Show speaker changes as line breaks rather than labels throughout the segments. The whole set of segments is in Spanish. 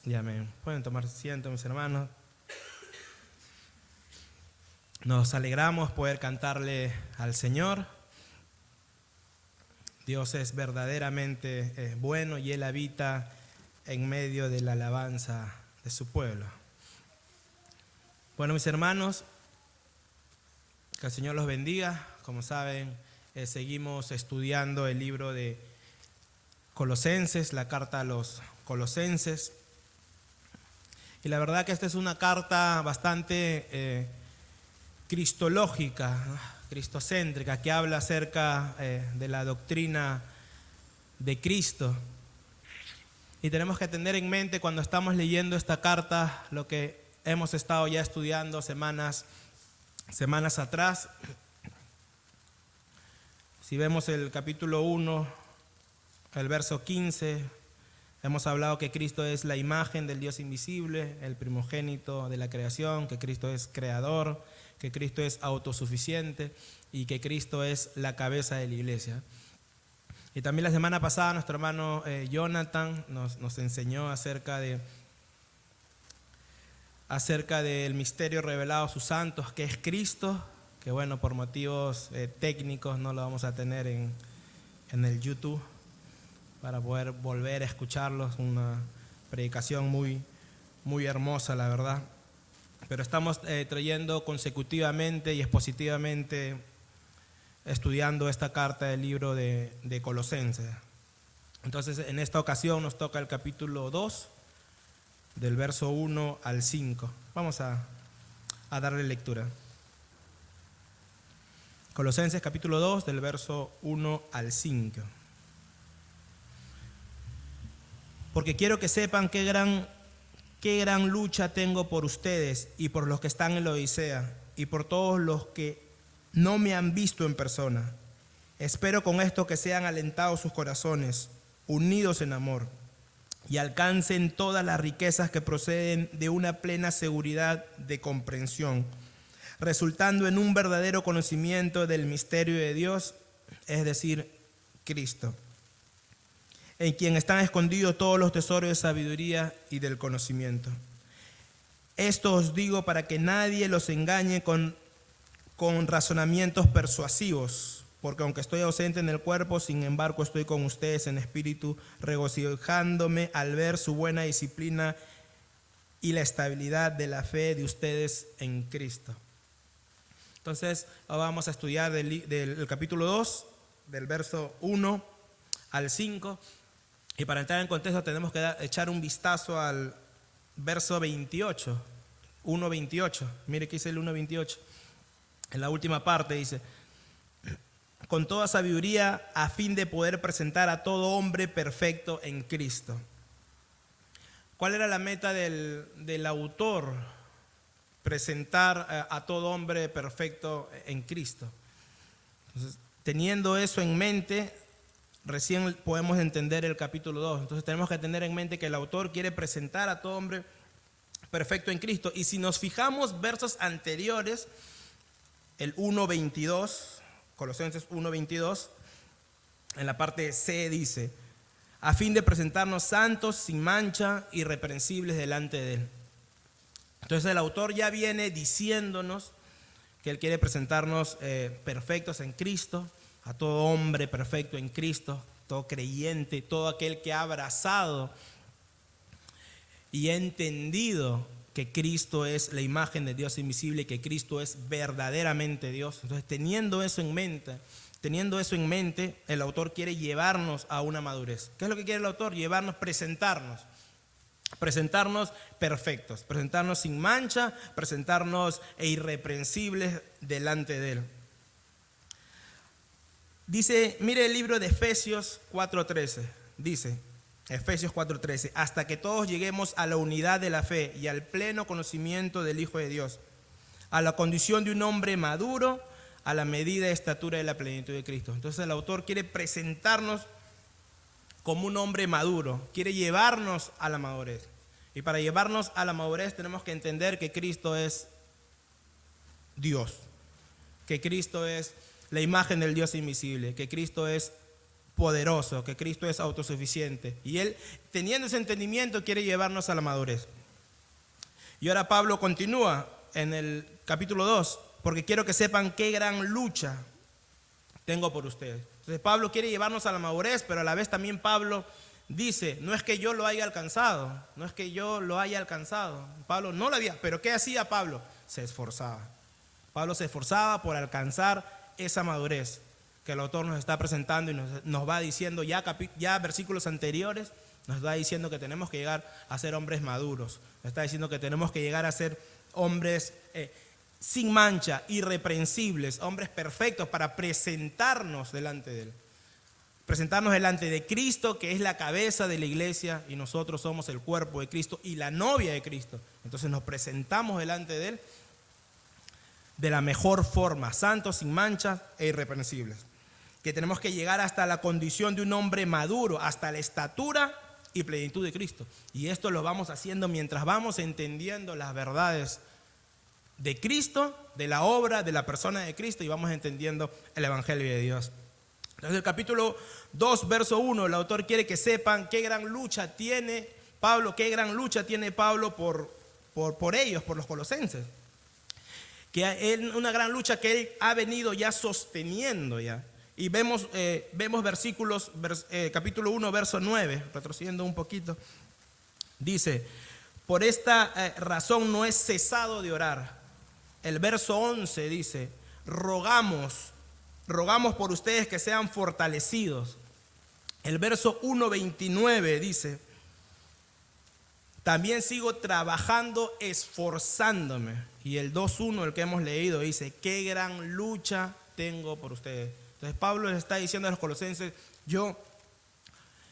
Y amén. Pueden tomar asiento, mis hermanos. Nos alegramos poder cantarle al Señor. Dios es verdaderamente bueno y Él habita en medio de la alabanza de su pueblo. Bueno, mis hermanos, que el Señor los bendiga. Como saben, seguimos estudiando el libro de Colosenses, la carta a los Colosenses. Y la verdad que esta es una carta bastante cristológica, cristocéntrica, que habla acerca de la doctrina de Cristo. Y tenemos que tener en mente cuando estamos leyendo esta carta lo que hemos estado ya estudiando semanas atrás. Si vemos el capítulo 1, el verso 15, hemos hablado que Cristo es la imagen del Dios invisible, el primogénito de la creación, que Cristo es creador, que Cristo es autosuficiente y que Cristo es la cabeza de la iglesia. Y también la semana pasada nuestro hermano Jonathan nos enseñó acerca del misterio revelado a sus santos, que es Cristo, que bueno, por motivos técnicos no lo vamos a tener en el YouTube para poder volver a escucharlos. Una predicación muy, muy hermosa, la verdad. Pero estamos trayendo consecutivamente y expositivamente estudiando esta carta del libro de Colosenses. Entonces, en esta ocasión nos toca el capítulo 2, del verso 1 al 5. Vamos a darle lectura. Colosenses capítulo 2, del verso 1 al 5. Porque quiero que sepan qué gran lucha tengo por ustedes y por los que están en la Odisea y por todos los que no me han visto en persona. Espero con esto que sean alentados sus corazones, unidos en amor, y alcancen todas las riquezas que proceden de una plena seguridad de comprensión, resultando en un verdadero conocimiento del misterio de Dios, es decir, Cristo, en quien están escondidos todos los tesoros de sabiduría y del conocimiento. Esto os digo para que nadie los engañe con razonamientos persuasivos, porque aunque estoy ausente en el cuerpo, sin embargo estoy con ustedes en espíritu, regocijándome al ver su buena disciplina y la estabilidad de la fe de ustedes en Cristo. Entonces, ahora vamos a estudiar del capítulo 2, del verso 1 al 5. Y para entrar en contexto tenemos que echar un vistazo al verso 28, 1:28. Mire qué dice el 1:28. En la última parte dice: con toda sabiduría a fin de poder presentar a todo hombre perfecto en Cristo. ¿Cuál era la meta del autor? Presentar a todo hombre perfecto en Cristo. Entonces, teniendo eso en mente, recién podemos entender el capítulo 2. Entonces tenemos que tener en mente que el autor quiere presentar a todo hombre perfecto en Cristo. Y si nos fijamos versos anteriores, el 1:22, Colosenses 1:22, en la parte C dice: a fin de presentarnos santos, sin mancha, irreprensibles delante de Él. Entonces el autor ya viene diciéndonos que Él quiere presentarnos perfectos en Cristo, a todo hombre perfecto en Cristo, todo creyente, todo aquel que ha abrazado y ha entendido que Cristo es la imagen de Dios invisible y que Cristo es verdaderamente Dios. Entonces, teniendo eso en mente, el autor quiere llevarnos a una madurez. ¿Qué es lo que quiere el autor? Presentarnos perfectos, presentarnos sin mancha, presentarnos irreprensibles delante de Él. Dice, mire el libro de Efesios 4:13, dice, Efesios 4:13, hasta que todos lleguemos a la unidad de la fe y al pleno conocimiento del Hijo de Dios, a la condición de un hombre maduro, a la medida de estatura de la plenitud de Cristo. Entonces el autor quiere presentarnos como un hombre maduro, quiere llevarnos a la madurez. Y para llevarnos a la madurez tenemos que entender que Cristo es Dios, que Cristo es la imagen del Dios invisible, que Cristo es poderoso, que Cristo es autosuficiente. Y Él, teniendo ese entendimiento, quiere llevarnos a la madurez. Y ahora Pablo continúa en el capítulo 2, porque quiero que sepan qué gran lucha tengo por ustedes. Entonces Pablo quiere llevarnos a la madurez, pero a la vez también Pablo dice, no es que yo lo haya alcanzado, no es que yo lo haya alcanzado. Pablo no lo había, pero ¿qué hacía Pablo? Se esforzaba. Pablo se esforzaba por alcanzar esa madurez que el autor nos está presentando y nos va diciendo ya versículos anteriores, nos va diciendo que tenemos que llegar a ser hombres maduros. Nos está diciendo que tenemos que llegar a ser hombres sin mancha, irreprensibles, hombres perfectos para presentarnos delante de Él. Presentarnos delante de Cristo, que es la cabeza de la iglesia, y nosotros somos el cuerpo de Cristo y la novia de Cristo. Entonces nos presentamos delante de Él de la mejor forma, santos, sin manchas e irreprensibles. Que tenemos que llegar hasta la condición de un hombre maduro, hasta la estatura y plenitud de Cristo. Y esto lo vamos haciendo mientras vamos entendiendo las verdades de Cristo, de la obra, de la persona de Cristo, y vamos entendiendo el Evangelio de Dios. Entonces el capítulo 2, verso 1, el autor quiere que sepan qué gran lucha tiene Pablo, por ellos, por los colosenses. Una gran lucha que él ha venido ya sosteniendo ya. Y vemos versículos, capítulo 1, verso 9, retrocediendo un poquito. Dice, por esta razón no he cesado de orar. El verso 11 dice, rogamos por ustedes que sean fortalecidos. El verso 1:29 dice, también sigo trabajando, esforzándome. Y el 2:1, el que hemos leído, dice, qué gran lucha tengo por ustedes. Entonces Pablo les está diciendo a los colosenses, yo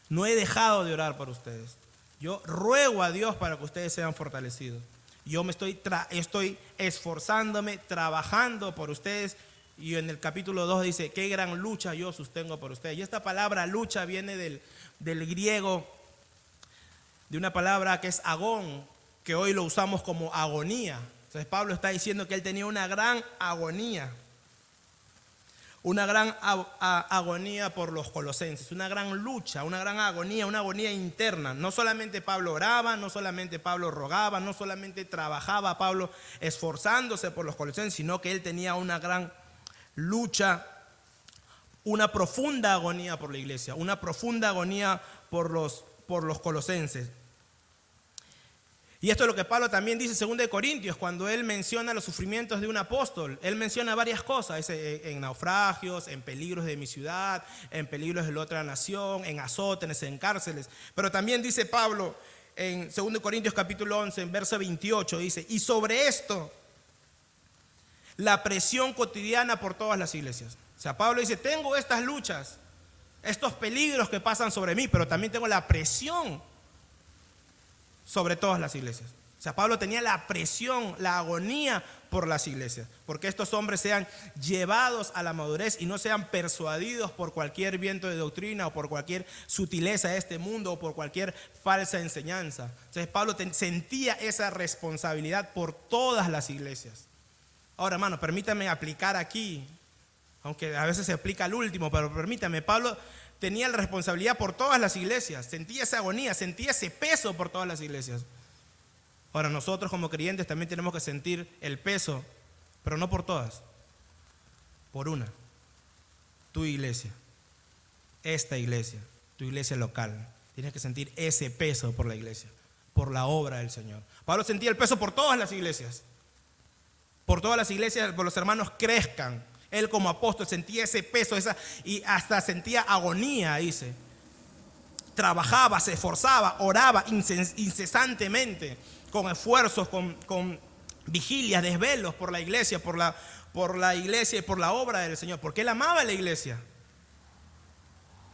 no he dejado de orar por ustedes. Yo ruego a Dios para que ustedes sean fortalecidos. Yo me estoy esforzándome, trabajando por ustedes. Y en el capítulo 2 dice, qué gran lucha yo sostengo por ustedes. Y esta palabra lucha viene del griego, de una palabra que es agón, que hoy lo usamos como agonía. Entonces Pablo está diciendo que él tenía una gran agonía. Una gran agonía por los colosenses, una gran lucha, una gran agonía, una agonía interna. No solamente Pablo oraba, no solamente Pablo rogaba, no solamente trabajaba Pablo esforzándose por los colosenses, sino que él tenía una gran lucha, una profunda agonía por la iglesia, una profunda agonía por los colosenses. Y esto es lo que Pablo también dice en 2 Corintios, cuando él menciona los sufrimientos de un apóstol. Él menciona varias cosas, dice, en naufragios, en peligros de mi ciudad, en peligros de la otra nación, en azotes, en cárceles. Pero también dice Pablo en 2 Corintios capítulo 11, en verso 28, dice, y sobre esto, la presión cotidiana por todas las iglesias. O sea, Pablo dice, tengo estas luchas, estos peligros que pasan sobre mí, pero también tengo la presión sobre todas las iglesias. O sea, Pablo tenía la presión, la agonía por las iglesias, porque estos hombres sean llevados a la madurez y no sean persuadidos por cualquier viento de doctrina o por cualquier sutileza de este mundo o por cualquier falsa enseñanza. Entonces Pablo sentía esa responsabilidad por todas las iglesias. Ahora, hermano, permítame aplicar aquí, aunque a veces se aplica al último, pero permítame, Pablo tenía la responsabilidad por todas las iglesias, sentía esa agonía, sentía ese peso por todas las iglesias. Ahora, nosotros como creyentes también tenemos que sentir el peso, pero no por todas, por una. Tu iglesia, esta iglesia, tu iglesia local. Tienes que sentir ese peso por la iglesia, por la obra del Señor. Pablo sentía el peso por todas las iglesias, por los hermanos crezcan. Él como apóstol sentía ese peso, y hasta sentía agonía, dice. Trabajaba, se esforzaba, oraba incesantemente, con esfuerzos, con vigilias, desvelos por la iglesia, por la iglesia y por la obra del Señor, porque él amaba a la iglesia.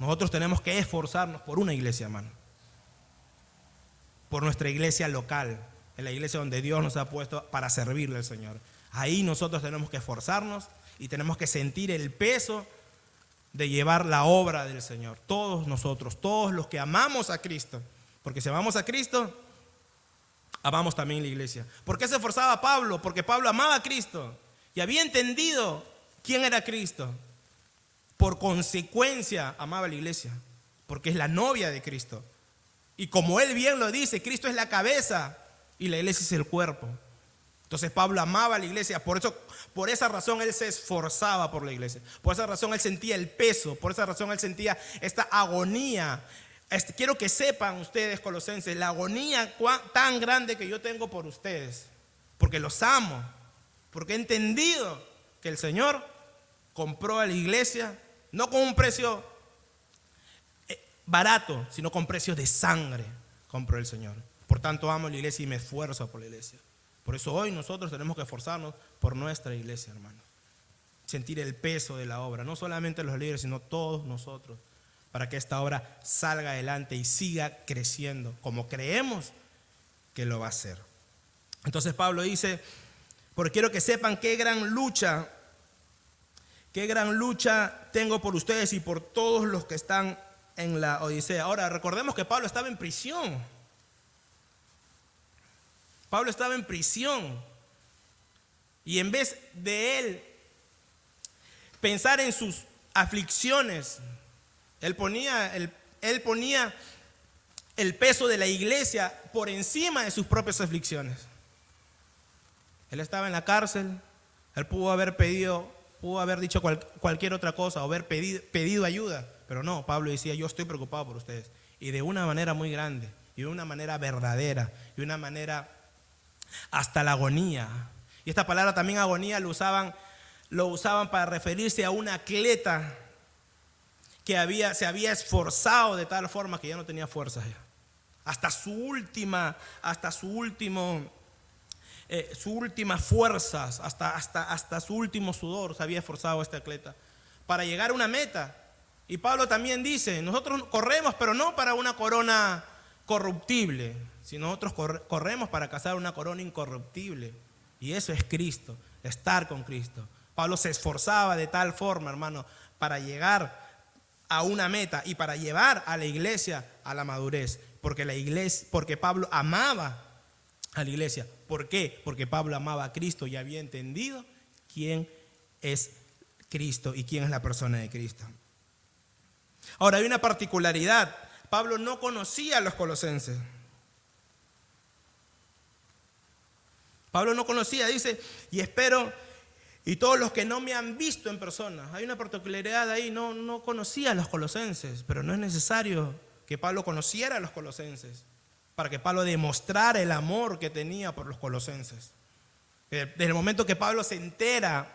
Nosotros tenemos que esforzarnos por una iglesia, hermano. Por nuestra iglesia local, en la iglesia donde Dios nos ha puesto para servirle al Señor. Ahí nosotros tenemos que esforzarnos y tenemos que sentir el peso de llevar la obra del Señor. Todos nosotros, todos los que amamos a Cristo, porque si amamos a Cristo, amamos también la iglesia. ¿Por qué se esforzaba Pablo? Porque Pablo amaba a Cristo y había entendido quién era Cristo. por consecuencia amaba a la iglesia, porque es la novia de Cristo. Y como él bien lo dice, Cristo es la cabeza y la iglesia es el cuerpo. Entonces Pablo amaba a la iglesia, por esa razón él se esforzaba por la iglesia. Por esa razón él sentía el peso, por esa razón él sentía esta agonía. Quiero que sepan ustedes, colosenses, la agonía tan grande que yo tengo por ustedes, porque los amo, porque he entendido que el Señor compró a la iglesia no con un precio barato, sino con precio de sangre compró el Señor. Por tanto amo la iglesia y me esfuerzo por la iglesia. Por eso hoy nosotros tenemos que esforzarnos por nuestra iglesia, hermano. Sentir el peso de la obra, no solamente los líderes, sino todos nosotros, para que esta obra salga adelante y siga creciendo como creemos que lo va a hacer. Entonces Pablo dice, porque quiero que sepan qué gran lucha tengo por ustedes y por todos los que están en la Odisea. Ahora, recordemos que Pablo estaba en prisión. Pablo estaba en prisión. Y en vez de él pensar en sus aflicciones, él ponía el peso de la iglesia por encima de sus propias aflicciones. Él estaba en la cárcel, él pudo haber dicho cualquier otra cosa, o haber pedido ayuda, pero no, Pablo decía, yo estoy preocupado por ustedes, y de una manera muy grande, y de una manera verdadera, y de una manera hasta la agonía. Y esta palabra también agonía lo usaban para referirse a un atleta que se había esforzado de tal forma que ya no tenía fuerzas ya. Hasta sus últimas fuerzas, hasta su último sudor se había esforzado este atleta para llegar a una meta. Y Pablo también dice, nosotros corremos, pero no para una corona corruptible, sino nosotros corremos para cazar una corona incorruptible. Y eso es Cristo, estar con Cristo. Pablo se esforzaba de tal forma, hermano, para llegar a una meta y para llevar a la iglesia a la madurez, porque Pablo amaba a la iglesia. ¿Por qué? Porque Pablo amaba a Cristo y había entendido quién es Cristo y quién es la persona de Cristo. Ahora, hay una particularidad. Pablo no conocía a los colosenses. Pablo no conocía, dice, y todos los que no me han visto en persona. Hay una particularidad ahí, no conocía a los colosenses, pero no es necesario que Pablo conociera a los colosenses para que Pablo demostrara el amor que tenía por los colosenses. Desde el momento que Pablo se entera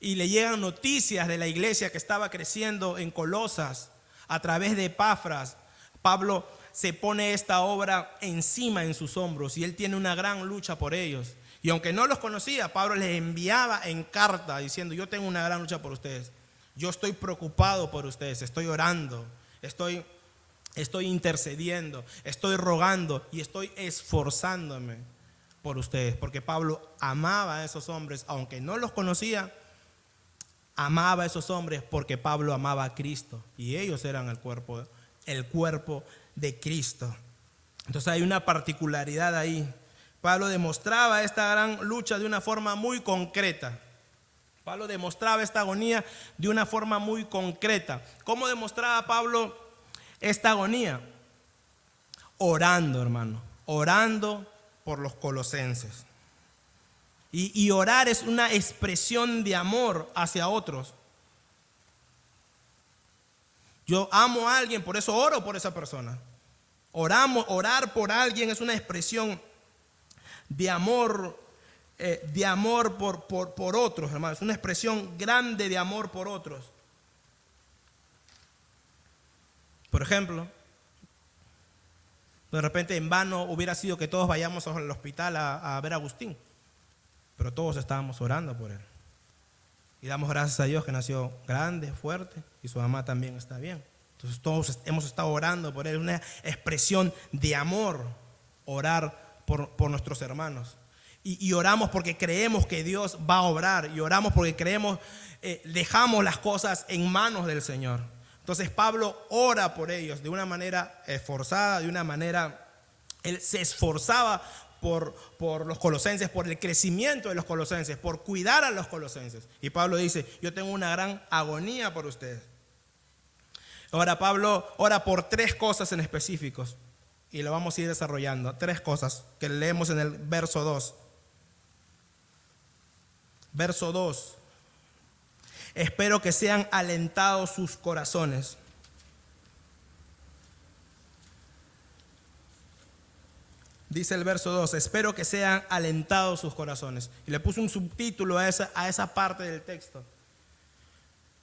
y le llegan noticias de la iglesia que estaba creciendo en Colosas a través de Epafras, Pablo se pone esta obra encima en sus hombros y él tiene una gran lucha por ellos. Y aunque no los conocía, Pablo les enviaba en carta diciendo, yo tengo una gran lucha por ustedes. Yo estoy preocupado por ustedes, estoy orando, estoy intercediendo, estoy rogando y estoy esforzándome por ustedes. Porque Pablo amaba a esos hombres, aunque no los conocía, amaba a esos hombres porque Pablo amaba a Cristo. Y ellos eran el cuerpo de Cristo. Entonces hay una particularidad ahí. Pablo demostraba esta gran lucha de una forma muy concreta. Pablo demostraba esta agonía de una forma muy concreta. ¿Cómo demostraba Pablo esta agonía? Orando, hermano. Orando por los colosenses. Y orar es una expresión de amor hacia otros. Yo amo a alguien, por eso oro por esa persona. Orar por alguien es una expresión de amor por otros, hermanos. Es una expresión grande de amor por otros. Por ejemplo, de repente en vano hubiera sido que todos vayamos al hospital a ver a Agustín, pero todos estábamos orando por él. Y damos gracias a Dios que nació grande, fuerte, y su mamá también está bien. Entonces todos hemos estado orando por él, una expresión de amor, orar por nuestros hermanos. Y oramos porque creemos que Dios va a obrar, y oramos porque creemos, dejamos las cosas en manos del Señor. Entonces Pablo ora por ellos de una manera esforzada, de una manera, él se esforzaba por los colosenses, por el crecimiento de los colosenses, por cuidar a los colosenses. Y Pablo dice, yo tengo una gran agonía por ustedes. Ahora Pablo ora por 3 cosas en específicos y lo vamos a ir desarrollando. 3 cosas que leemos en el verso 2. Verso 2. Espero que sean alentados sus corazones. Dice el verso 2, espero que sean alentados sus corazones. Y le puse un subtítulo a esa parte del texto.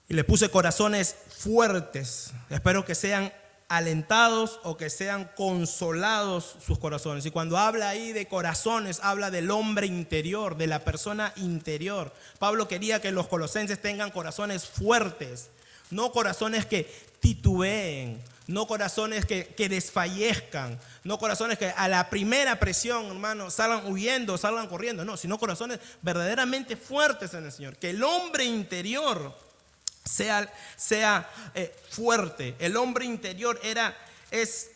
Y le puse corazones fuertes. Espero que sean alentados o que sean consolados sus corazones. Y cuando habla ahí de corazones, habla del hombre interior, de la persona interior. Pablo quería que los colosenses tengan corazones fuertes, no corazones que titubeen, no corazones que desfallezcan, no corazones que a la primera presión, hermano, salgan huyendo, salgan corriendo, no, sino corazones verdaderamente fuertes en el Señor. Que el hombre interior sea fuerte. El hombre interior es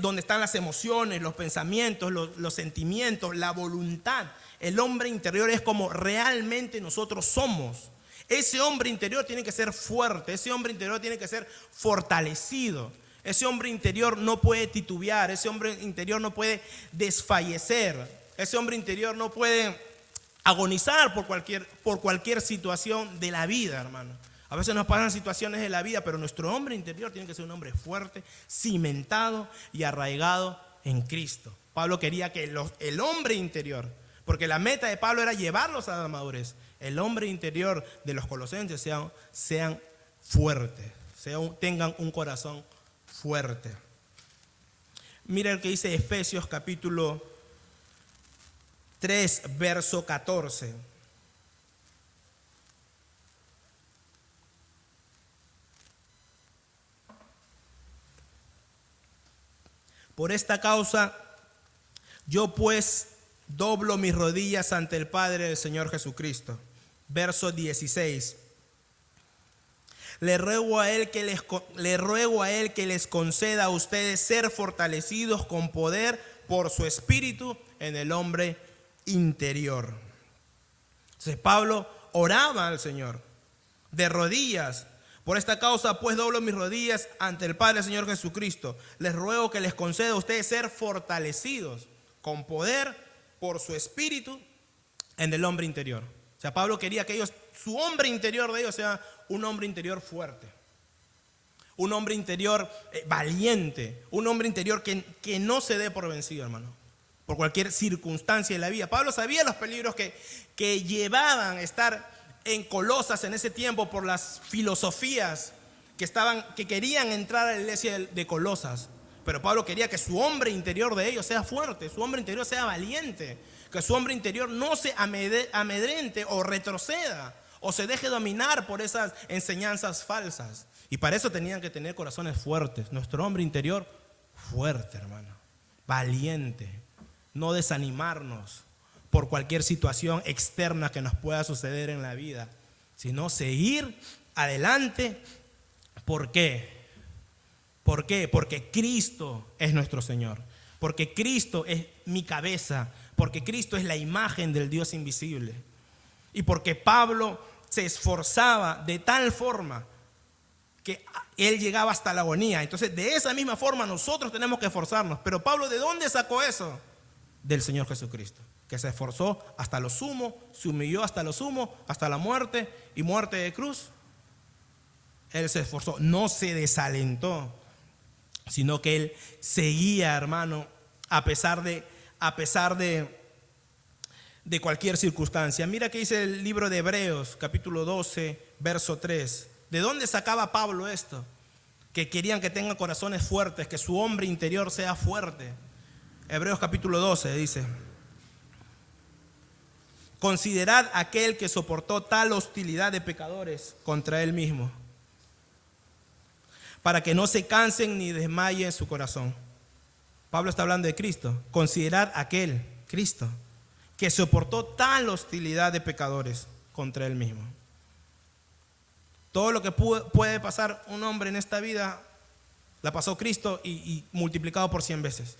donde están las emociones, los pensamientos, los sentimientos, la voluntad. El hombre interior es como realmente nosotros somos. Ese hombre interior tiene que ser fuerte, ese hombre interior tiene que ser fortalecido. Ese hombre interior no puede titubear, ese hombre interior no puede desfallecer, ese hombre interior no puede agonizar por cualquier situación de la vida, hermano. A veces nos pasan situaciones de la vida, pero nuestro hombre interior tiene que ser un hombre fuerte, cimentado y arraigado en Cristo. Pablo quería que el hombre interior, porque la meta de Pablo era llevarlos a la madurez, el hombre interior de los colosenses sean fuertes, tengan un corazón fuerte. Mira el que dice Efesios capítulo 3, verso 14. Por esta causa, yo pues doblo mis rodillas ante el Padre del Señor Jesucristo. Verso 16. Le ruego a Él que les conceda a ustedes ser fortalecidos con poder por su Espíritu en el hombre interior. Entonces Pablo oraba al Señor de rodillas. Por esta causa pues doblo mis rodillas ante el Padre del Señor Jesucristo. Les ruego que les conceda a ustedes ser fortalecidos con poder por su Espíritu en el hombre interior. O sea, Pablo quería que su hombre interior de ellos sea un hombre interior fuerte, un hombre interior valiente, un hombre interior que no se dé por vencido, hermano, por cualquier circunstancia de la vida. Pablo sabía los peligros que llevaban a estar en Colosas en ese tiempo por las filosofías que querían entrar a la iglesia de Colosas. Pero Pablo quería que su hombre interior de ellos sea fuerte, su hombre interior sea valiente, que su hombre interior no se amedrente o retroceda o se deje dominar por esas enseñanzas falsas. Y para eso tenían que tener corazones fuertes. Nuestro hombre interior fuerte, hermano, valiente, no desanimarnos por cualquier situación externa que nos pueda suceder en la vida, sino seguir adelante. ¿Por qué? ¿Por qué? Porque Cristo es nuestro Señor, porque Cristo es mi cabeza, porque Cristo es la imagen del Dios invisible, y porque Pablo se esforzaba de tal forma que él llegaba hasta la agonía. Entonces de esa misma forma nosotros tenemos que esforzarnos. Pero Pablo, ¿de dónde sacó eso? Del Señor Jesucristo, que se esforzó hasta lo sumo, se humilló hasta lo sumo, hasta la muerte y muerte de cruz. Él se esforzó, no se desalentó, sino que él seguía, hermano, a pesar de cualquier circunstancia. Mira que dice el libro de Hebreos, capítulo 12, verso 3. ¿De dónde sacaba Pablo esto? Que querían que tengan corazones fuertes, que su hombre interior sea fuerte. Hebreos capítulo 12 dice: considerad aquel que soportó tal hostilidad de pecadores contra él mismo, para que no se cansen ni desmayen su corazón. Pablo está hablando de Cristo. Considerad aquel, Cristo, que soportó tal hostilidad de pecadores contra él mismo. Todo lo que puede pasar un hombre en esta vida, la pasó Cristo y multiplicado por 100 veces.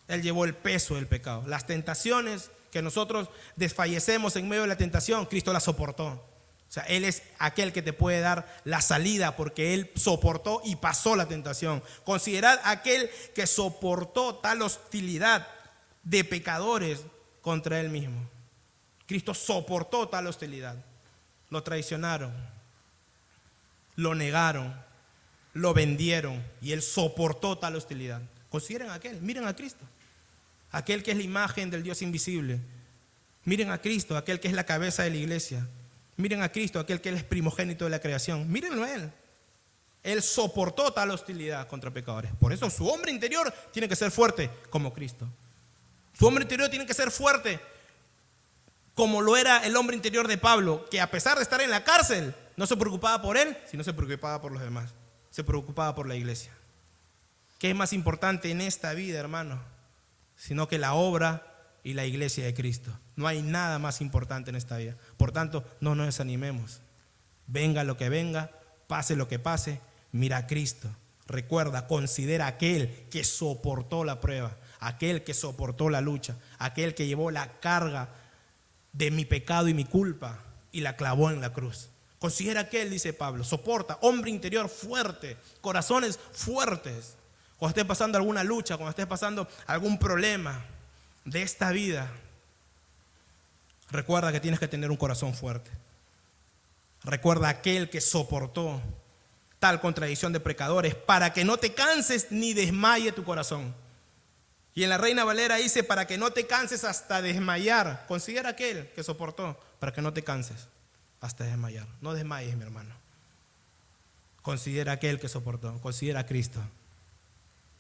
Él llevó el peso del pecado. Las tentaciones que nosotros desfallecemos en medio de la tentación, Cristo las soportó. O sea, Él es aquel que te puede dar la salida porque Él soportó y pasó la tentación. Considerad aquel que soportó tal hostilidad de pecadores contra Él mismo. Cristo soportó tal hostilidad. Lo traicionaron, lo negaron, lo vendieron y Él soportó tal hostilidad. Consideren a aquel, miren a Cristo, aquel que es la imagen del Dios invisible. Miren a Cristo, aquel que es la cabeza de la iglesia. Miren a Cristo, aquel que es primogénito de la creación. Mírenlo a Él. Él soportó tal hostilidad contra pecadores. Por eso su hombre interior tiene que ser fuerte como Cristo. Su hombre interior tiene que ser fuerte como lo era el hombre interior de Pablo, que a pesar de estar en la cárcel, no se preocupaba por él, sino se preocupaba por los demás. Se preocupaba por la iglesia. ¿Qué es más importante en esta vida, hermano? Sino que la obra y la iglesia de Cristo. No hay nada más importante en esta vida. Por tanto, no nos desanimemos. Venga lo que venga, pase lo que pase, mira a Cristo. Recuerda, considera aquel que soportó la prueba, aquel que soportó la lucha, aquel que llevó la carga de mi pecado y mi culpa y la clavó en la cruz. Considera aquel, dice Pablo, soporta, hombre interior fuerte, corazones fuertes. Cuando estés pasando alguna lucha, cuando estés pasando algún problema de esta vida, recuerda que tienes que tener un corazón fuerte. Recuerda aquel que soportó tal contradicción de pecadores para que no te canses ni desmaye tu corazón. Y en la Reina Valera dice, para que no te canses hasta desmayar. Considera aquel que soportó para que no te canses hasta desmayar. No desmayes, mi hermano. Considera aquel que soportó. Considera a Cristo,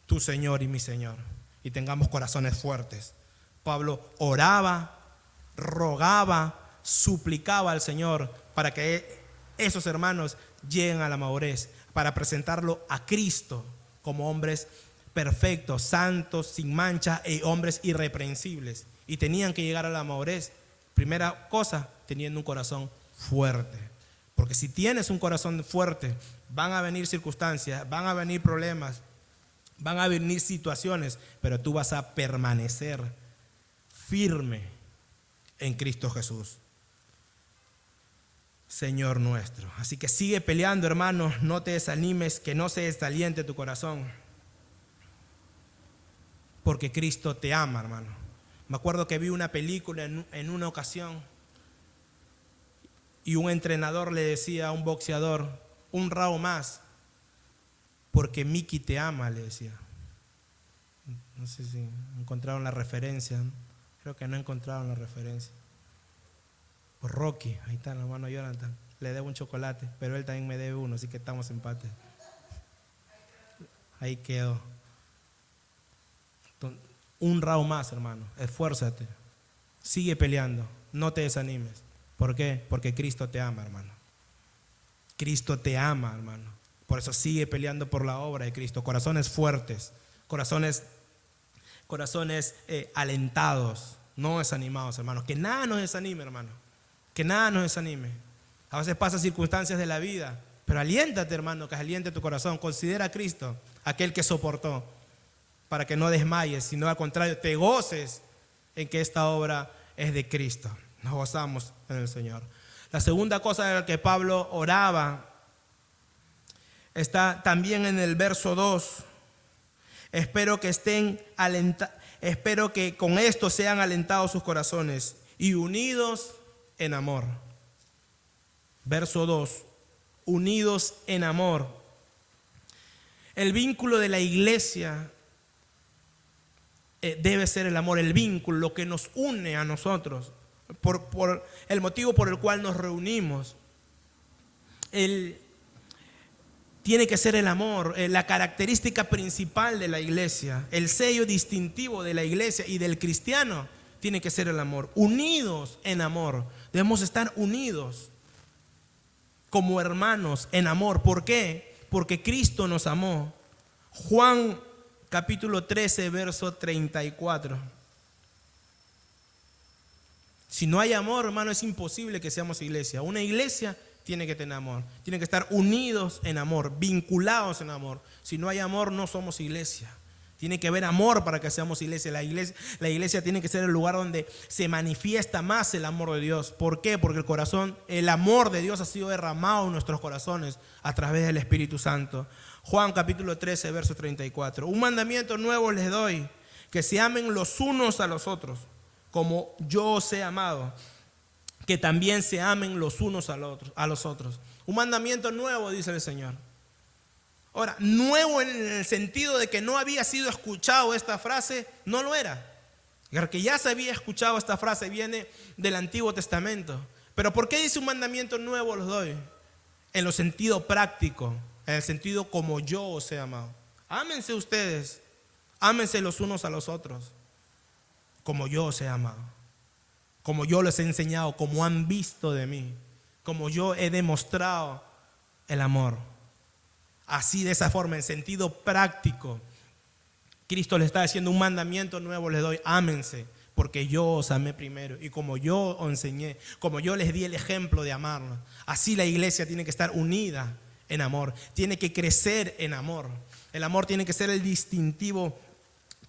tu Señor y mi Señor. Y tengamos corazones fuertes. Pablo oraba, rogaba, suplicaba al Señor para que esos hermanos lleguen a la madurez, para presentarlo a Cristo como hombres perfectos, santos, sin mancha y hombres irreprensibles. Y tenían que llegar a la madurez, primera cosa, teniendo un corazón fuerte. Porque si tienes un corazón fuerte, van a venir circunstancias, van a venir problemas, van a venir situaciones, pero tú vas a permanecer firme en Cristo Jesús, Señor nuestro. Así que sigue peleando, hermanos, no te desanimes, que no se desaliente tu corazón, porque Cristo te ama, hermano. Me acuerdo que vi una película en una ocasión y un entrenador le decía a un boxeador, un round más, porque Mickey te ama, le decía. No sé si encontraron la referencia, ¿no? Creo que no encontraron la referencia. Por Rocky, ahí está el hermano Jonathan, le debo un chocolate, pero él también me debe uno, así que estamos en empate. Ahí quedó. Un round más, hermano, esfuérzate, sigue peleando, no te desanimes. ¿Por qué? Porque Cristo te ama, hermano. Cristo te ama, hermano. Por eso sigue peleando por la obra de Cristo. Corazones fuertes, corazones alentados, no desanimados, hermanos. Que nada nos desanime, hermano. Que nada nos desanime. A veces pasan circunstancias de la vida, pero aliéntate, hermano, que aliente tu corazón. Considera a Cristo, aquel que soportó, para que no desmayes, sino al contrario, te goces en que esta obra es de Cristo. Nos gozamos en el Señor. La segunda cosa de la que Pablo oraba está también en el verso 2. Espero que con esto sean alentados sus corazones y unidos en amor. Verso 2. Unidos en amor. El vínculo de la iglesia debe ser el amor, el vínculo, lo que nos une a nosotros, por el motivo por el cual nos reunimos. Tiene que ser el amor, la característica principal de la iglesia, el sello distintivo de la iglesia y del cristiano tiene que ser el amor. Unidos en amor, debemos estar unidos como hermanos en amor. ¿Por qué? Porque Cristo nos amó. Juan capítulo 13, verso 34. Si no hay amor, hermano, es imposible que seamos iglesia. Una iglesia tiene que tener amor, tiene que estar unidos en amor, vinculados en amor. Si no hay amor, no somos iglesia. Tiene que haber amor para que seamos iglesia. La iglesia tiene que ser el lugar donde se manifiesta más el amor de Dios. ¿Por qué? Porque el amor de Dios ha sido derramado en nuestros corazones a través del Espíritu Santo. Juan capítulo 13, verso 34. Un mandamiento nuevo les doy, que se amen los unos a los otros, como yo os he amado, que también se amen los unos a los otros. Un mandamiento nuevo, dice el Señor. Ahora, nuevo en el sentido de que no había sido escuchado esta frase, no lo era. Porque ya se había escuchado esta frase, viene del Antiguo Testamento. Pero ¿por qué dice un mandamiento nuevo los doy? En lo sentido práctico, en el sentido como yo os he amado. Ámense ustedes, ámense los unos a los otros, como yo os he amado, como yo les he enseñado, como han visto de mí, como yo he demostrado el amor. Así, de esa forma, en sentido práctico, Cristo le está diciendo: un mandamiento nuevo les doy, ámense, porque yo os amé primero. Y como yo os enseñé, como yo les di el ejemplo de amarlo, así la iglesia tiene que estar unida en amor, tiene que crecer en amor. El amor tiene que ser el distintivo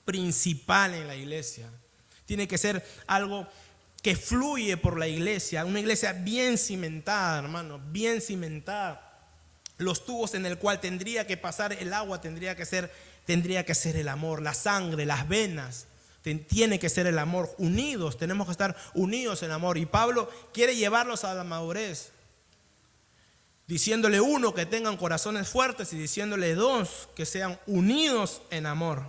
principal en la iglesia. Tiene que ser algo que fluye por la iglesia, una iglesia bien cimentada, hermano, bien cimentada. Los tubos en el cual tendría que pasar el agua tendría que ser el amor, la sangre, las venas. Tiene que ser el amor. Unidos, tenemos que estar unidos en amor. Y Pablo quiere llevarlos a la madurez, diciéndole uno, que tengan corazones fuertes, y diciéndole dos, que sean unidos en amor.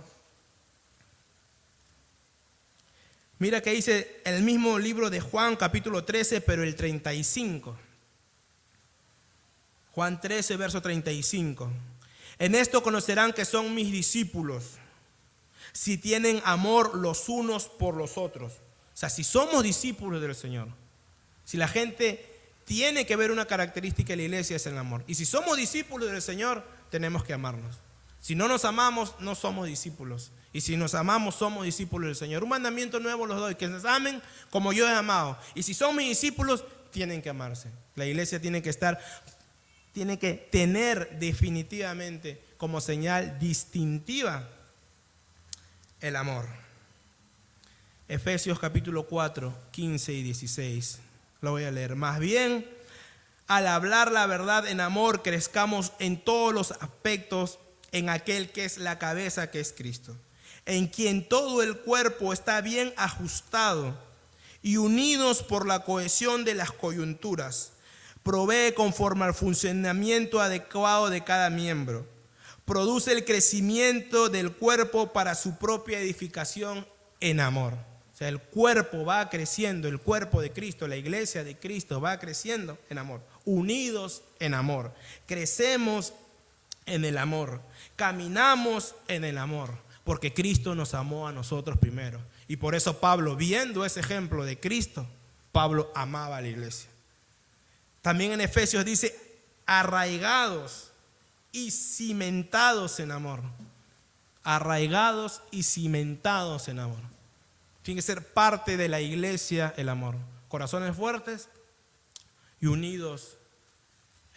Mira que dice el mismo libro de Juan capítulo 13, pero el 35. Juan 13, verso 35. En esto conocerán que son mis discípulos, si tienen amor los unos por los otros. O sea, si somos discípulos del Señor, si la gente tiene que ver una característica de la iglesia, es el amor. Y si somos discípulos del Señor, tenemos que amarnos. Si no nos amamos, no somos discípulos. Y si nos amamos, somos discípulos del Señor. Un mandamiento nuevo los doy, que nos amen como yo he amado. Y si son mis discípulos, tienen que amarse. La iglesia tiene que tener definitivamente como señal distintiva el amor. Efesios capítulo 4, 15 y 16. Lo voy a leer. Más bien, al hablar la verdad en amor, crezcamos en todos los aspectos en aquel que es la cabeza, que es Cristo, en quien todo el cuerpo está bien ajustado y unidos por la cohesión de las coyunturas, provee conforme al funcionamiento adecuado de cada miembro, produce el crecimiento del cuerpo para su propia edificación en amor. O sea, el cuerpo va creciendo, el cuerpo de Cristo, la iglesia de Cristo va creciendo en amor, unidos en amor, crecemos en el amor, caminamos en el amor, porque Cristo nos amó a nosotros primero. Y por eso Pablo, viendo ese ejemplo de Cristo, Pablo amaba a la iglesia. También en Efesios dice: arraigados y cimentados en amor. Arraigados y cimentados en amor. Tiene que ser parte de la iglesia el amor. Corazones fuertes y unidos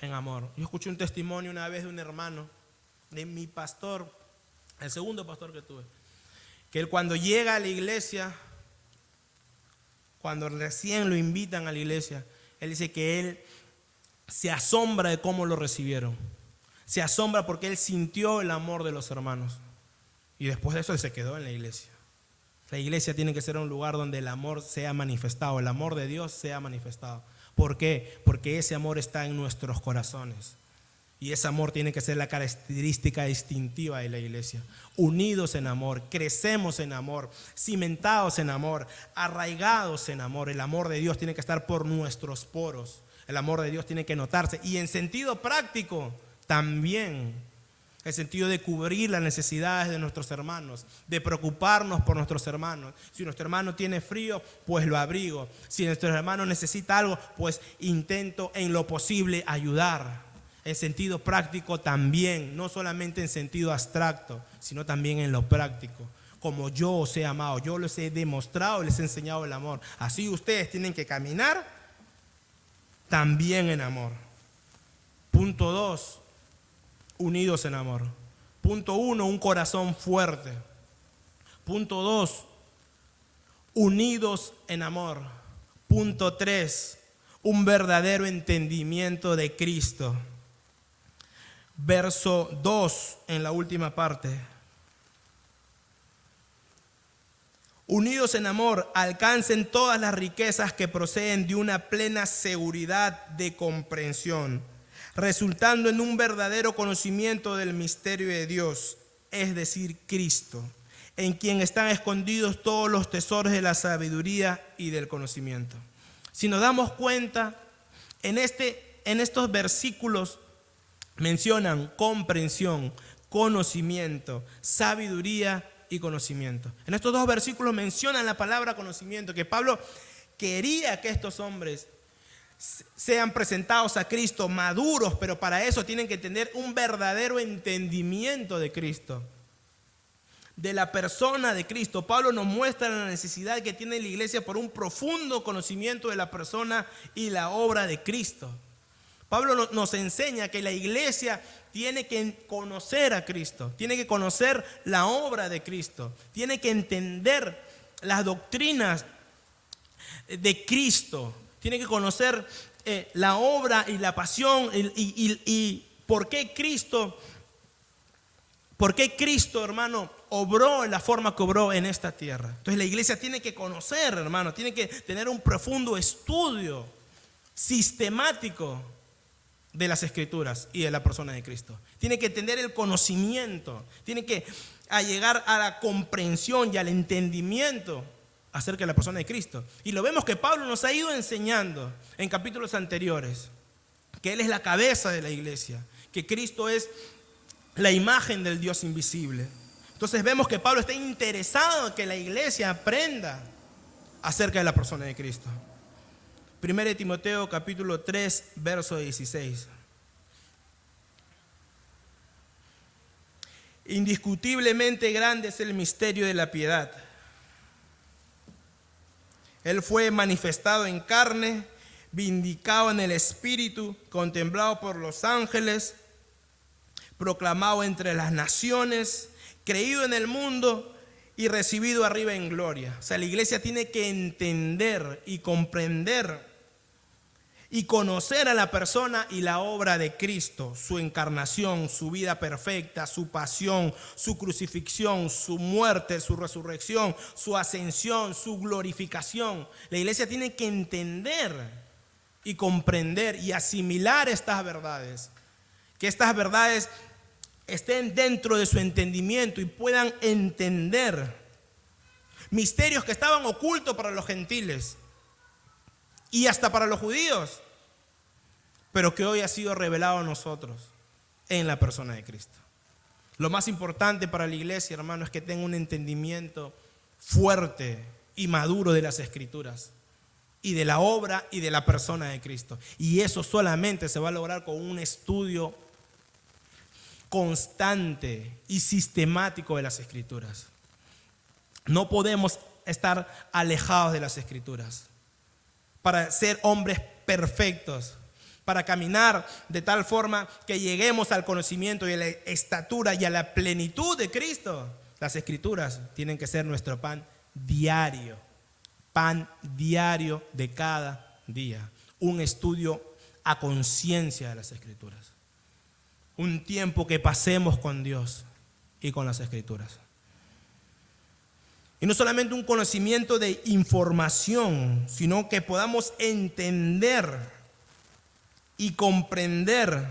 en amor. Yo escuché un testimonio una vez de un hermano, de mi pastor, el segundo pastor que tuve, que él, cuando llega a la iglesia, cuando recién lo invitan a la iglesia, él dice que él se asombra de cómo lo recibieron. Se asombra porque él sintió el amor de los hermanos. Y después de eso él se quedó en la iglesia. La iglesia tiene que ser un lugar donde el amor sea manifestado, el amor de Dios sea manifestado. ¿Por qué? Porque ese amor está en nuestros corazones. Y ese amor tiene que ser la característica distintiva de la iglesia. Unidos en amor, crecemos en amor, cimentados en amor, arraigados en amor. El amor de Dios tiene que estar por nuestros poros. El amor de Dios tiene que notarse. Y en sentido práctico también. El sentido de cubrir las necesidades de nuestros hermanos, de preocuparnos por nuestros hermanos. Si nuestro hermano tiene frío, pues lo abrigo. Si nuestro hermano necesita algo, pues intento en lo posible ayudar. En sentido práctico también, no solamente en sentido abstracto, sino también en lo práctico. Como yo os he amado, yo les he demostrado, les he enseñado el amor. Así ustedes tienen que caminar también en amor. Punto 2. Unidos en amor. Punto 1, un corazón fuerte. Punto 2, unidos en amor. Punto 3, un verdadero entendimiento de Cristo. Verso 2 en la última parte. Unidos en amor, alcancen todas las riquezas que proceden de una plena seguridad de comprensión, resultando en un verdadero conocimiento del misterio de Dios, es decir, Cristo, en quien están escondidos todos los tesoros de la sabiduría y del conocimiento. Si nos damos cuenta, en estos versículos mencionan comprensión, conocimiento, sabiduría y conocimiento. En estos dos versículos mencionan la palabra conocimiento, que Pablo quería que estos hombres sean presentados a Cristo maduros, pero para eso tienen que tener un verdadero entendimiento de Cristo, de la persona de Cristo. Pablo nos muestra la necesidad que tiene la iglesia por un profundo conocimiento de la persona y la obra de Cristo. Pablo nos enseña que la iglesia tiene que conocer a Cristo, tiene que conocer la obra de Cristo, tiene que entender las doctrinas de Cristo, tiene que conocer la obra y la pasión y por qué Cristo, hermano, obró en la forma que obró en esta tierra. Entonces la iglesia tiene que conocer, hermano, tiene que tener un profundo estudio sistemático de las Escrituras y de la persona de Cristo. Tiene que tener el conocimiento, tiene que llegar a la comprensión y al entendimiento acerca de la persona de Cristo. Y lo vemos que Pablo nos ha ido enseñando en capítulos anteriores, que Él es la cabeza de la iglesia, que Cristo es la imagen del Dios invisible. Entonces vemos que Pablo está interesado en que la iglesia aprenda acerca de la persona de Cristo. 1 Timoteo capítulo 3, verso 16. Indiscutiblemente grande es el misterio de la piedad. Él fue manifestado en carne, vindicado en el Espíritu, contemplado por los ángeles, proclamado entre las naciones, creído en el mundo y recibido arriba en gloria. O sea, la iglesia tiene que entender y comprender y conocer a la persona y la obra de Cristo, su encarnación, su vida perfecta, su pasión, su crucifixión, su muerte, su resurrección, su ascensión, su glorificación. La iglesia tiene que entender y comprender y asimilar estas verdades, que estas verdades estén dentro de su entendimiento y puedan entender misterios que estaban ocultos para los gentiles y hasta para los judíos, pero que hoy ha sido revelado a nosotros en la persona de Cristo. Lo más importante para la iglesia, hermano, es que tenga un entendimiento fuerte y maduro de las Escrituras y de la obra y de la persona de Cristo. Y eso solamente se va a lograr con un estudio constante y sistemático de las Escrituras. No podemos estar alejados de las Escrituras para ser hombres perfectos, para caminar de tal forma que lleguemos al conocimiento y a la estatura y a la plenitud de Cristo. Las Escrituras tienen que ser nuestro pan diario de cada día. Un estudio a conciencia de las Escrituras. Un tiempo que pasemos con Dios y con las Escrituras. Y no solamente un conocimiento de información, sino que podamos entender y comprender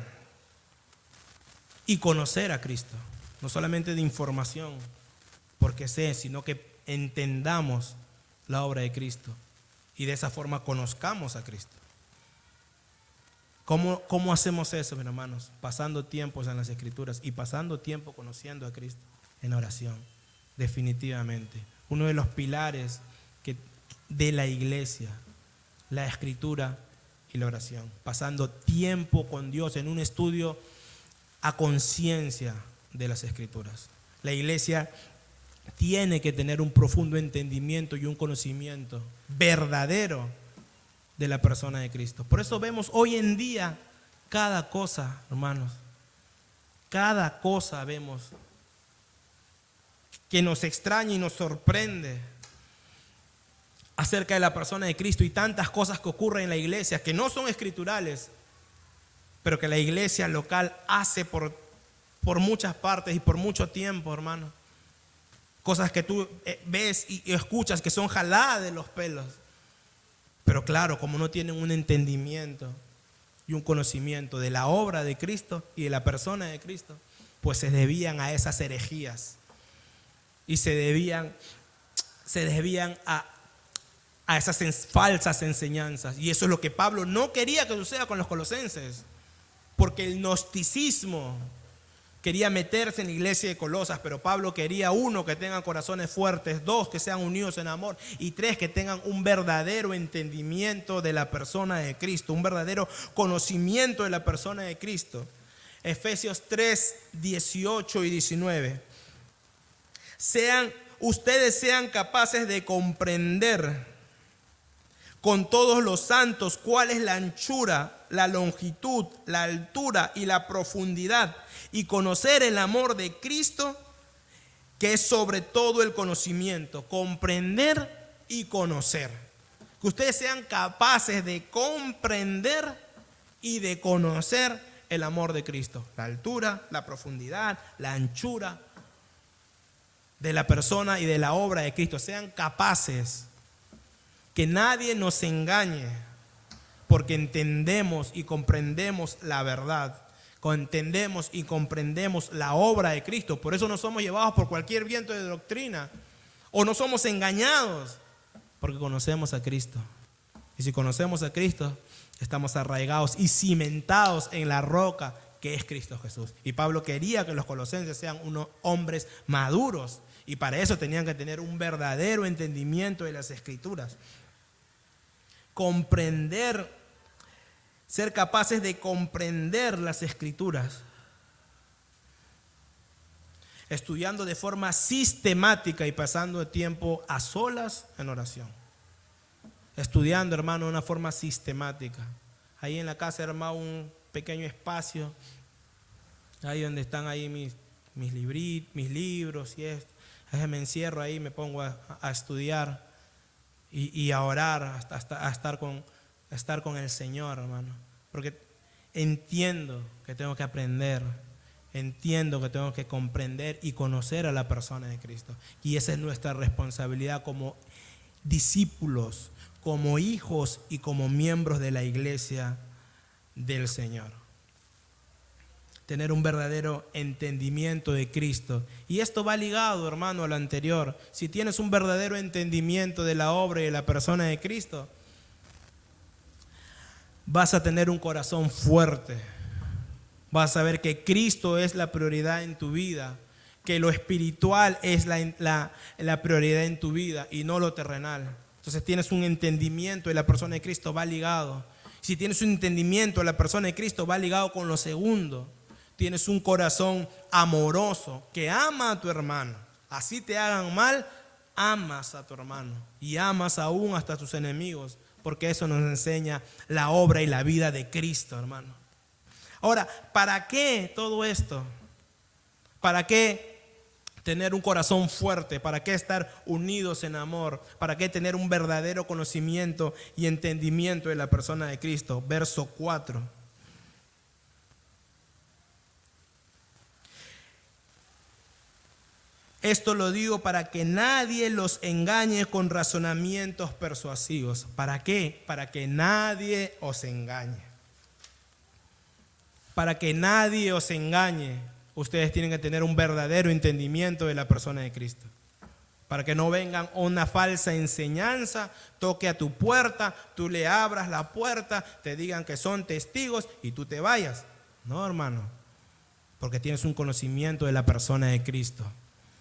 y conocer a Cristo. No solamente de información, porque sé, sino que entendamos la obra de Cristo y de esa forma conozcamos a Cristo. ¿Cómo hacemos eso, mis hermanos? Pasando tiempos en las Escrituras y pasando tiempo conociendo a Cristo en oración, definitivamente. Uno de los pilares de la iglesia, la Escritura y la oración. Pasando tiempo con Dios en un estudio a conciencia de las Escrituras. La iglesia tiene que tener un profundo entendimiento y un conocimiento verdadero de la persona de Cristo. Por eso vemos hoy en día cada cosa, hermanos, cada cosa vemos que nos extraña y nos sorprende acerca de la persona de Cristo y tantas cosas que ocurren en la iglesia que no son escriturales, pero que la iglesia local hace por muchas partes y por mucho tiempo, hermano. Cosas que tú ves y escuchas que son jaladas de los pelos. Pero claro, como no tienen un entendimiento y un conocimiento de la obra de Cristo y de la persona de Cristo, pues se debían a esas herejías y se debían a esas falsas enseñanzas. Y eso es lo que Pablo no quería que suceda con los colosenses, porque el gnosticismo quería meterse en la iglesia de Colosas, pero Pablo quería, 1, que tengan corazones fuertes, 2, que sean unidos en amor, y 3, que tengan un verdadero entendimiento de la persona de Cristo, un verdadero conocimiento de la persona de Cristo. Efesios 3, 18 y 19. Ustedes sean capaces de comprender con todos los santos cuál es la anchura, la longitud, la altura y la profundidad, y conocer el amor de Cristo, que es sobre todo el conocimiento. Comprender y conocer. Que ustedes sean capaces de comprender y de conocer el amor de Cristo. La altura, la profundidad, la anchura de la persona y de la obra de Cristo. Sean capaces. Que nadie nos engañe, porque entendemos y comprendemos la verdad, entendemos y comprendemos la obra de Cristo. Por eso no somos llevados por cualquier viento de doctrina, o no somos engañados, porque conocemos a Cristo. Y si conocemos a Cristo, estamos arraigados y cimentados en la roca que es Cristo Jesús. Y Pablo quería que los colosenses sean unos hombres maduros, y para eso tenían que tener un verdadero entendimiento de las Escrituras. Comprender, ser capaces de comprender las Escrituras, estudiando de forma sistemática y pasando tiempo a solas en oración. Estudiando, hermano, de una forma sistemática. Ahí en la casa, hermano, un pequeño espacio, ahí donde están ahí mis libros y esto. A veces me encierro ahí, me pongo a estudiar y a orar, a estar con el Señor, hermano. Porque entiendo que tengo que aprender, entiendo que tengo que comprender y conocer a la persona de Cristo. Y esa es nuestra responsabilidad como discípulos, como hijos y como miembros de la iglesia del Señor. Tener un verdadero entendimiento de Cristo. Y esto va ligado, hermano, a lo anterior. Si tienes un verdadero entendimiento de la obra y de la persona de Cristo, vas a tener un corazón fuerte. Vas a ver que Cristo es la prioridad en tu vida, que lo espiritual es la prioridad en tu vida y no lo terrenal. Entonces tienes un entendimiento de la persona de Cristo, va ligado. Si tienes un entendimiento de la persona de Cristo, va ligado con lo segundo. Tienes un corazón amoroso que ama a tu hermano. Así te hagan mal, amas a tu hermano y amas aún hasta a tus enemigos, porque eso nos enseña la obra y la vida de Cristo, hermano. Ahora, ¿para qué todo esto? ¿Para qué tener un corazón fuerte? ¿Para qué estar unidos en amor? ¿Para qué tener un verdadero conocimiento y entendimiento de la persona de Cristo? Verso 4. Esto lo digo para que nadie los engañe con razonamientos persuasivos. ¿Para qué? Para que nadie os engañe. Para que nadie os engañe, ustedes tienen que tener un verdadero entendimiento de la persona de Cristo. Para que no vengan una falsa enseñanza, toque a tu puerta, tú le abras la puerta, te digan que son testigos y tú te vayas. No, hermano, porque tienes un conocimiento de la persona de Cristo.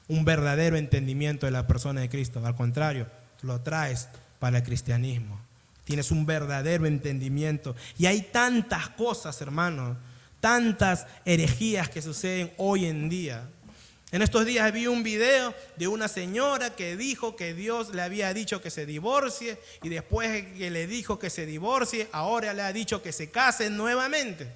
Un verdadero entendimiento de la persona de Cristo. Al contrario, lo traes para el cristianismo. Tienes un verdadero entendimiento. Y hay tantas cosas, hermano, tantas herejías que suceden hoy en día. En estos días vi un video de una señora que dijo que Dios le había dicho que se divorcie, y después que le dijo que se divorcie, ahora le ha dicho que se case nuevamente.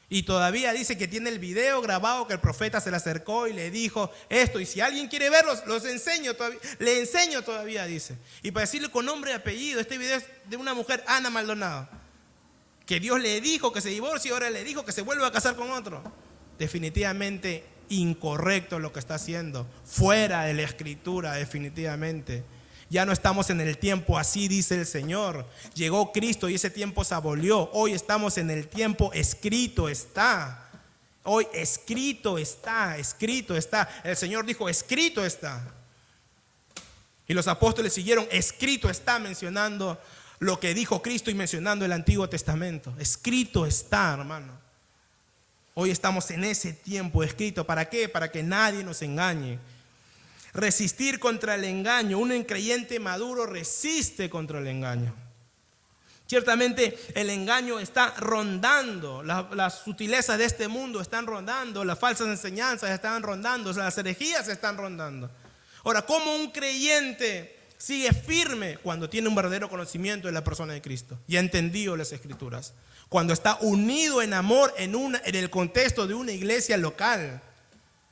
Y todavía dice que tiene el video grabado que el profeta se le acercó y le dijo esto. Y si alguien quiere verlos, los enseño todavía. Le enseño todavía, dice. Y para decirle con nombre y apellido, este video es de una mujer, Ana Maldonado, que Dios le dijo que se divorcie y ahora le dijo que se vuelva a casar con otro. Definitivamente incorrecto lo que está haciendo. Fuera de la escritura, definitivamente. Ya no estamos en el tiempo así, dice el Señor. Llegó Cristo y ese tiempo se abolió. Hoy estamos en el tiempo escrito está. Hoy escrito está, escrito está. El Señor dijo, escrito está. Y los apóstoles siguieron, escrito está, mencionando lo que dijo Cristo y mencionando el Antiguo Testamento. Escrito está, hermano. Hoy estamos en ese tiempo escrito. ¿Para qué? Para que nadie nos engañe. Resistir contra el engaño. Un creyente maduro resiste contra el engaño. Ciertamente el engaño está rondando, las sutilezas de este mundo están rondando, las falsas enseñanzas están rondando, las herejías están rondando. Ahora, ¿cómo un creyente sigue firme? Cuando tiene un verdadero conocimiento de la persona de Cristo y ha entendido las Escrituras. Cuando está unido en amor en el contexto de una iglesia local.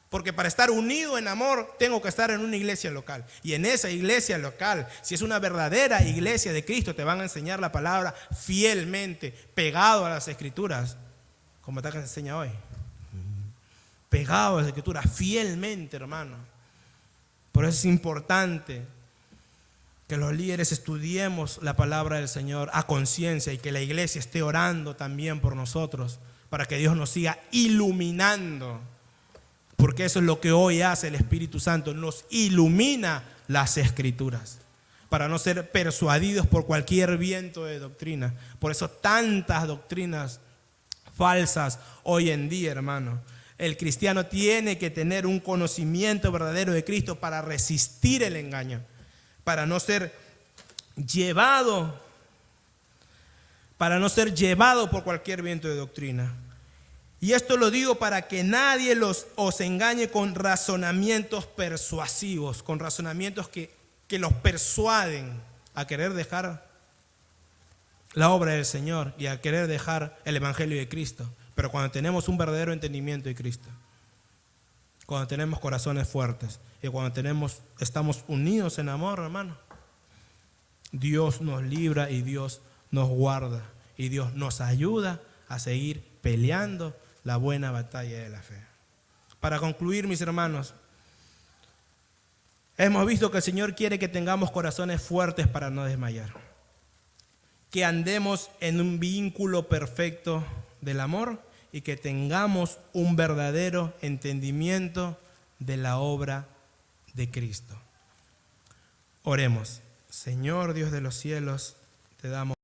Porque para estar unido en amor tengo que estar en una iglesia local. Y en esa iglesia local, si es una verdadera iglesia de Cristo, te van a enseñar la palabra fielmente, pegado a las Escrituras. Como está que se enseña hoy. Pegado a las Escrituras, fielmente, hermano. Por eso es importante que los líderes estudiemos la palabra del Señor a conciencia y que la iglesia esté orando también por nosotros para que Dios nos siga iluminando. Porque eso es lo que hoy hace el Espíritu Santo, nos ilumina las Escrituras para no ser persuadidos por cualquier viento de doctrina. Por eso tantas doctrinas falsas hoy en día, hermano. El cristiano tiene que tener un conocimiento verdadero de Cristo para resistir el engaño, para no ser llevado por cualquier viento de doctrina. Y esto lo digo para que nadie os engañe con razonamientos persuasivos, con razonamientos que los persuaden a querer dejar la obra del Señor y a querer dejar el Evangelio de Cristo. Pero cuando tenemos un verdadero entendimiento de Cristo, cuando tenemos corazones fuertes y cuando estamos unidos en amor, hermano, Dios nos libra y Dios nos guarda y Dios nos ayuda a seguir peleando la buena batalla de la fe. Para concluir, mis hermanos, hemos visto que el Señor quiere que tengamos corazones fuertes para no desmayar, que andemos en un vínculo perfecto del amor y que tengamos un verdadero entendimiento de la obra de Cristo. Oremos. Señor Dios de los cielos, te damos